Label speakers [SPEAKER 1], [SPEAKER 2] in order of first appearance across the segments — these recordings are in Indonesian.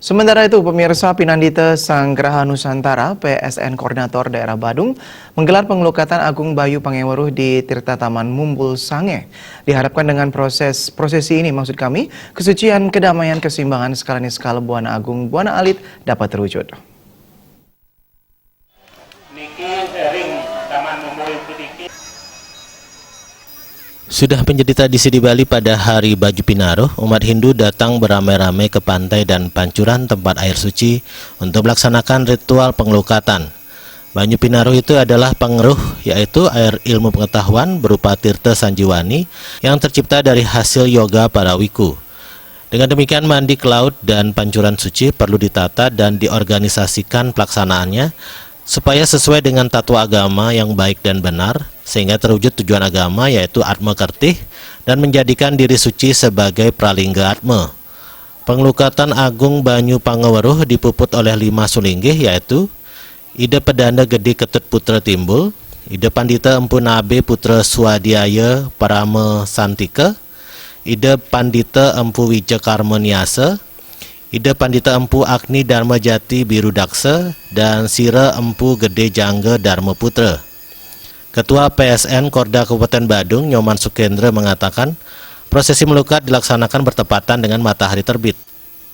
[SPEAKER 1] Sementara itu, pemirsa Pinandita Sanggraha Nusantara, PSN Koordinator Daerah Badung, menggelar pengelukatan Agung Bayu Pangeweruh di Tirta Taman Mumbul Sange. Diharapkan dengan prosesi ini, maksud kami, kesucian, kedamaian, keseimbangan skala niskala Buana Agung Buana Alit dapat terwujud.
[SPEAKER 2] Sudah menjadi tradisi di Bali pada Hari Baju Pinaruh, umat Hindu datang beramai-ramai ke pantai dan pancuran tempat air suci untuk melaksanakan ritual pengelukatan. Banyu Pinaruh itu adalah pengeruh, yaitu air ilmu pengetahuan berupa tirta sanjiwani yang tercipta dari hasil yoga para wiku. Dengan demikian, mandi ke laut dan pancuran suci perlu ditata dan diorganisasikan pelaksanaannya supaya sesuai dengan tatwa agama yang baik dan benar, sehingga terwujud tujuan agama yaitu Atma Kertih dan menjadikan diri suci sebagai pralingga Atma. Pengelukatan Agung Banyu Pangeweruh dipuput oleh 5 sulinggih yaitu Ida Pedanda Gede Ketut Putra Timbul, Ida Pandita Empu Nabe Putra Swadiaya Parama Santika, Ida Pandita Empu Wija Karmaniasa, Ida Pandita Empu Agni Dharma Jati Biru Daksa, dan Sira Empu Gede Jangga Dharma Putra. Ketua PSN Korda Kabupaten Badung, Nyoman Sukendra, mengatakan prosesi melukat dilaksanakan bertepatan dengan matahari terbit.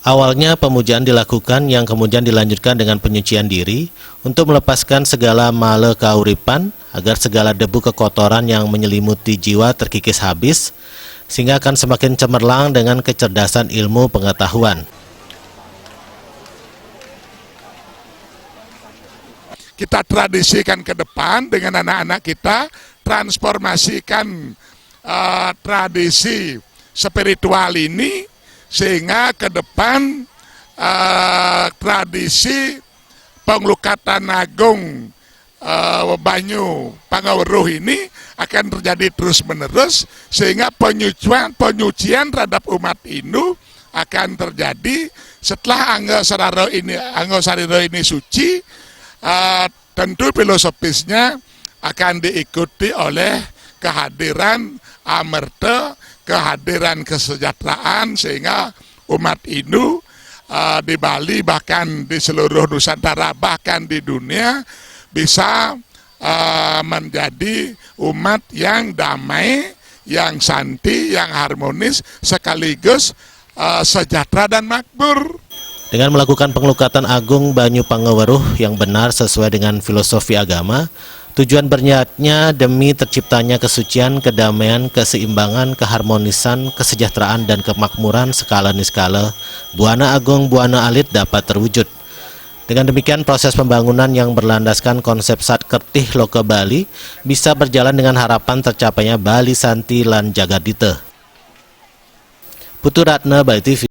[SPEAKER 2] Awalnya pemujaan dilakukan yang kemudian dilanjutkan dengan penyucian diri untuk melepaskan segala mala kauripan agar segala debu kekotoran yang menyelimuti jiwa terkikis habis, sehingga akan semakin cemerlang dengan kecerdasan ilmu pengetahuan.
[SPEAKER 3] Kita tradisikan ke depan dengan anak-anak kita, transformasikan tradisi spiritual ini sehingga ke depan tradisi pengelukatan Agung Banyu Pangeweruh ini akan terjadi terus-menerus sehingga penyucian terhadap umat Hindu akan terjadi setelah Angga Sariro ini suci. Tentu filosofisnya akan diikuti oleh kehadiran amerta, kehadiran kesejahteraan, sehingga umat Hindu di Bali, bahkan di seluruh Nusantara, bahkan di dunia bisa menjadi umat yang damai, yang santi, yang harmonis, sekaligus sejahtera dan makmur.
[SPEAKER 2] Dengan melakukan pengelukatan Agung Banyu Pangeweruh yang benar sesuai dengan filosofi agama, tujuan berniatnya demi terciptanya kesucian, kedamaian, keseimbangan, keharmonisan, kesejahteraan, dan kemakmuran skala niskala Buana Agung Buana Alit dapat terwujud. Dengan demikian, proses pembangunan yang berlandaskan konsep Sat Kertih Loka Bali bisa berjalan dengan harapan tercapainya Bali Santi lan Jagadita. Putu Ratna, Bali TV.